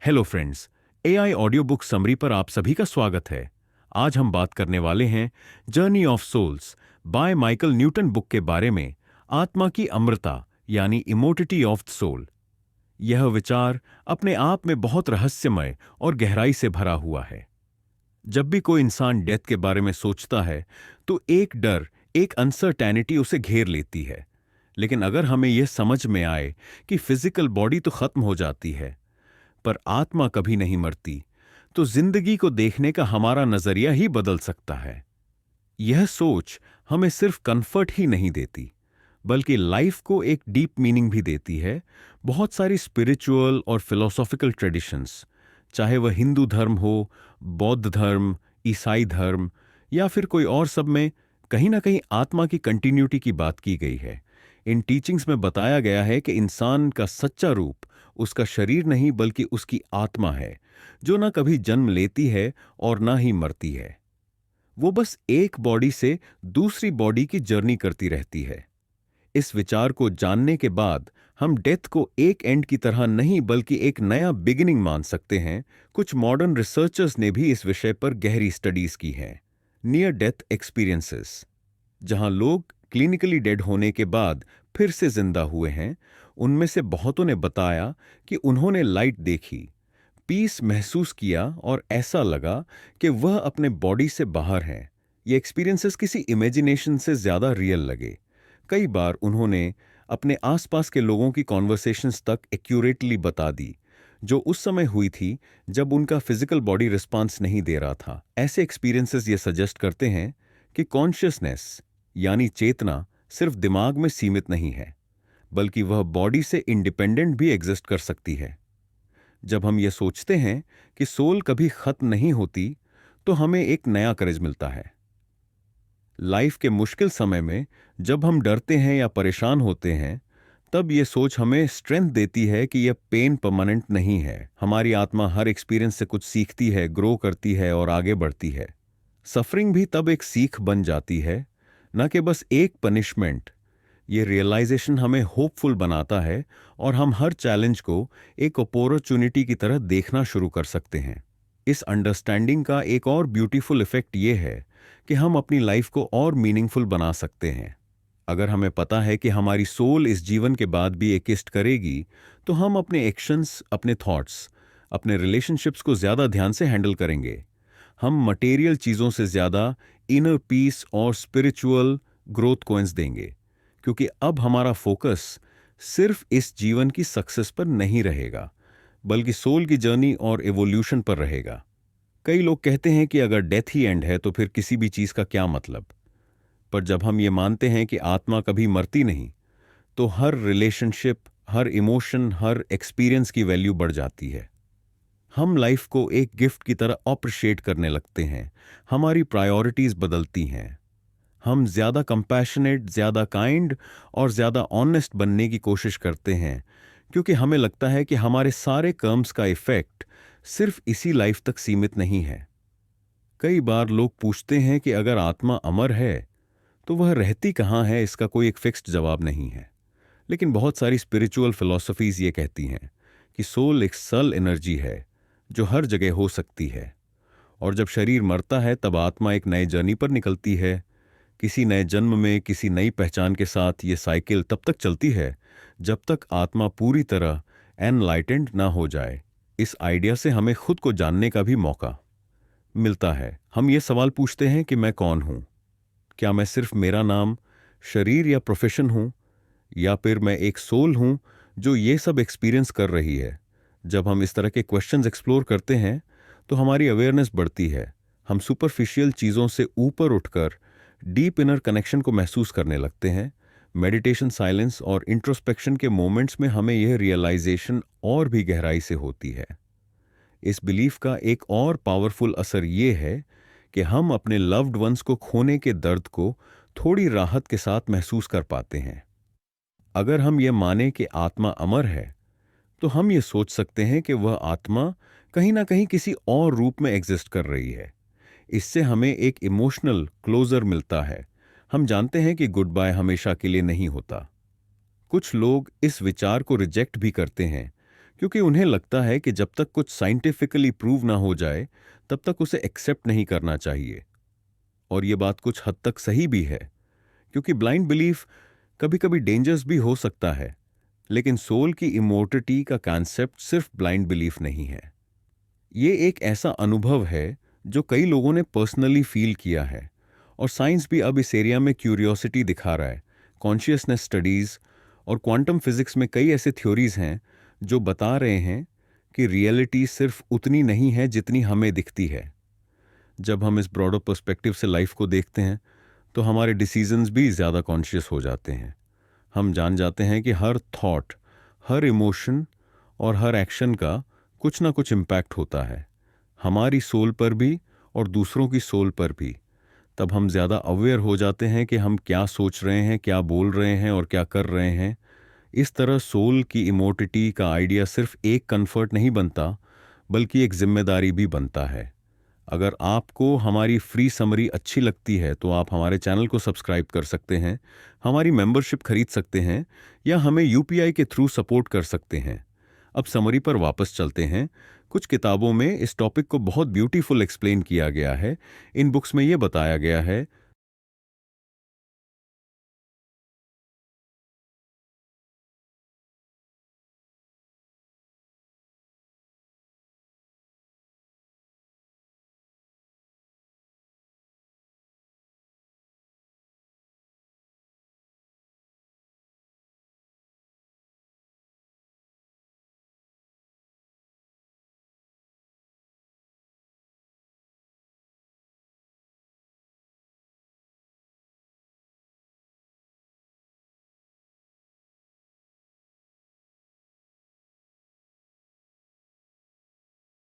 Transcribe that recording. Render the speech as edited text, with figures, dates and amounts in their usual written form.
Hello friends, AI audio book summary पर आप सभी का स्वागत है। आज हम बात करने वाले हैं Journey of Souls by Michael Newton book के बारे में। आत्मा की अमरता यानी इमोर्टिटी ऑफ द सोल। यह विचार अपने आप में बहुत रहस्यमय और गहराई से भरा हुआ है। जब भी कोई इंसान डेथ के बारे में सोचता है तो एक डर, एक अनसर्टेनिटी उसे घेर लेती है। लेकिन अगर हमें यह समझ में आए कि फिजिकल बॉडी तो खत्म हो जाती है पर आत्मा कभी नहीं मरती, तो जिंदगी को देखने का हमारा नजरिया ही बदल सकता है। यह सोच हमें सिर्फ कंफर्ट ही नहीं देती, बल्कि लाइफ को एक डीप मीनिंग भी देती है। बहुत सारी स्पिरिचुअल और फिलोसॉफिकल ट्रेडिशंस, चाहे वह हिंदू धर्म हो, बौद्ध धर्म, ईसाई धर्म या फिर कोई और, सब में कहीं ना कहीं आत्मा की कंटिन्यूटी की बात की गई है। इन टीचिंग्स में बताया गया है कि इंसान का सच्चा रूप उसका शरीर नहीं बल्कि उसकी आत्मा है, जो ना कभी जन्म लेती है और ना ही मरती है। वो बस एक बॉडी से दूसरी बॉडी की जर्नी करती रहती है। इस विचार को जानने के बाद हम डेथ को एक एंड की तरह नहीं बल्कि एक नया बिगिनिंग मान सकते हैं। कुछ मॉडर्न रिसर्चर्स ने भी इस विषय पर गहरी स्टडीज की हैं। नियर डेथ एक्सपीरियंसेस, जहां लोग क्लिनिकली डेड होने के बाद फिर से जिंदा हुए हैं, उनमें से बहुतों ने बताया कि उन्होंने लाइट देखी, पीस महसूस किया और ऐसा लगा कि वह अपने बॉडी से बाहर हैं। ये एक्सपीरियंसेस किसी इमेजिनेशन से ज्यादा रियल लगे। कई बार उन्होंने अपने आसपास के लोगों की कॉन्वर्सेशंस तक एक्यूरेटली बता दी, जो उस समय हुई थी जब उनका फिजिकल बॉडी रिस्पॉन्स नहीं दे रहा था। ऐसे एक्सपीरियंसेस ये सजेस्ट करते हैं कि कॉन्शियसनेस यानी चेतना सिर्फ दिमाग में सीमित नहीं है, बल्कि वह बॉडी से इंडिपेंडेंट भी एग्जिस्ट कर सकती है। जब हम ये सोचते हैं कि सोल कभी खत्म नहीं होती, तो हमें एक नया करेज मिलता है। लाइफ के मुश्किल समय में जब हम डरते हैं या परेशान होते हैं, तब ये सोच हमें स्ट्रेंथ देती है कि यह पेन परमानेंट नहीं है। हमारी आत्मा हर एक्सपीरियंस से कुछ सीखती है, ग्रो करती है और आगे बढ़ती है। सफरिंग भी तब एक सीख बन जाती है, न कि बस एक पनिशमेंट। ये रियलाइजेशन हमें होपफुल बनाता है और हम हर चैलेंज को एक अपॉर्चुनिटी की तरह देखना शुरू कर सकते हैं। इस अंडरस्टैंडिंग का एक और ब्यूटीफुल इफेक्ट ये है कि हम अपनी लाइफ को और मीनिंगफुल बना सकते हैं। अगर हमें पता है कि हमारी सोल इस जीवन के बाद भी एक्जिस्ट करेगी, तो हम अपने एक्शंस, अपने थॉट्स, अपने रिलेशनशिप्स को ज्यादा ध्यान से हैंडल करेंगे। हम मटेरियल चीजों से ज्यादा इनर पीस और स्पिरिचुअल ग्रोथ को देंगे, क्योंकि अब हमारा फोकस सिर्फ इस जीवन की सक्सेस पर नहीं रहेगा, बल्कि सोल की जर्नी और एवोल्यूशन पर रहेगा। कई लोग कहते हैं कि अगर डेथ ही एंड है तो फिर किसी भी चीज का क्या मतलब। पर जब हम ये मानते हैं कि आत्मा कभी मरती नहीं, तो हर रिलेशनशिप, हर इमोशन, हर एक्सपीरियंस की वैल्यू बढ़ जाती है। हम लाइफ को एक गिफ्ट की तरह अप्रिशिएट करने लगते हैं। हमारी प्रायोरिटीज बदलती हैं। हम ज्यादा कंपैशनेट, ज्यादा काइंड और ज्यादा ऑनेस्ट बनने की कोशिश करते हैं, क्योंकि हमें लगता है कि हमारे सारे कर्म्स का इफेक्ट सिर्फ इसी लाइफ तक सीमित नहीं है। कई बार लोग पूछते हैं कि अगर आत्मा अमर है तो वह रहती कहाँ है। इसका कोई एक फिक्स्ड जवाब नहीं है, लेकिन बहुत सारी स्पिरिचुअल फिलॉसफीज ये कहती हैं कि सोल एक सल एनर्जी है जो हर जगह हो सकती है, और जब शरीर मरता है तब आत्मा एक नए जर्नी पर निकलती है। किसी नए जन्म में, किसी नई पहचान के साथ ये साइकिल तब तक चलती है जब तक आत्मा पूरी तरह एनलाइटेंड ना हो जाए। इस आइडिया से हमें खुद को जानने का भी मौका मिलता है। हम ये सवाल पूछते हैं कि मैं कौन हूं? क्या मैं सिर्फ मेरा नाम, शरीर या प्रोफेशन हूं, या फिर मैं एक सोल हूं जो ये सब एक्सपीरियंस कर रही है? जब हम इस तरह के क्वेश्चंस एक्सप्लोर करते हैं तो हमारी अवेयरनेस बढ़ती है। हम सुपरफिशियल चीजों से ऊपर उठकर डीप इनर कनेक्शन को महसूस करने लगते हैं। मेडिटेशन, साइलेंस और इंट्रोस्पेक्शन के मोमेंट्स में हमें यह रियलाइजेशन और भी गहराई से होती है। इस बिलीफ का एक और पावरफुल असर यह है कि हम अपने लव्ड वंस को खोने के दर्द को थोड़ी राहत के साथ महसूस कर पाते हैं। अगर हम ये माने कि आत्मा अमर है, तो हम ये सोच सकते हैं कि वह आत्मा कहीं ना कहीं किसी और रूप में एग्जिस्ट कर रही है। इससे हमें एक इमोशनल क्लोजर मिलता है। हम जानते हैं कि गुड बाय हमेशा के लिए नहीं होता। कुछ लोग इस विचार को रिजेक्ट भी करते हैं, क्योंकि उन्हें लगता है कि जब तक कुछ साइंटिफिकली प्रूव ना हो जाए तब तक उसे एक्सेप्ट नहीं करना चाहिए। और ये बात कुछ हद तक सही भी है, क्योंकि ब्लाइंड बिलीफ कभी कभी डेंजरस भी हो सकता है। लेकिन सोल की इमोर्टिटी का कॉन्सेप्ट सिर्फ ब्लाइंड बिलीफ नहीं है। ये एक ऐसा अनुभव है जो कई लोगों ने पर्सनली फील किया है, और साइंस भी अब इस एरिया में क्यूरियोसिटी दिखा रहा है। कॉन्शियसनेस स्टडीज और क्वांटम फिजिक्स में कई ऐसे थ्योरीज हैं जो बता रहे हैं कि रियलिटी सिर्फ उतनी नहीं है जितनी हमें दिखती है। जब हम इस ब्रॉडर पर्सपेक्टिव से लाइफ को देखते हैं तो हमारे डिसीजंस भी ज़्यादा कॉन्शियस हो जाते हैं। हम जान जाते हैं कि हर थॉट, हर इमोशन और हर एक्शन का कुछ ना कुछ इम्पैक्ट होता है, हमारी सोल पर भी और दूसरों की सोल पर भी। तब हम ज़्यादा अवेयर हो जाते हैं कि हम क्या सोच रहे हैं, क्या बोल रहे हैं और क्या कर रहे हैं। इस तरह सोल की इमोर्टिटी का आइडिया सिर्फ एक कंफर्ट नहीं बनता, बल्कि एक जिम्मेदारी भी बनता है। अगर आपको हमारी फ्री समरी अच्छी लगती है तो आप हमारे चैनल को सब्सक्राइब कर सकते हैं, हमारी मेंबरशिप खरीद सकते हैं, या हमें यूपीआई के थ्रू सपोर्ट कर सकते हैं। अब समरी पर वापस चलते हैं। कुछ किताबों में इस टॉपिक को बहुत ब्यूटीफुल एक्सप्लेन किया गया है। इन बुक्स में ये बताया गया है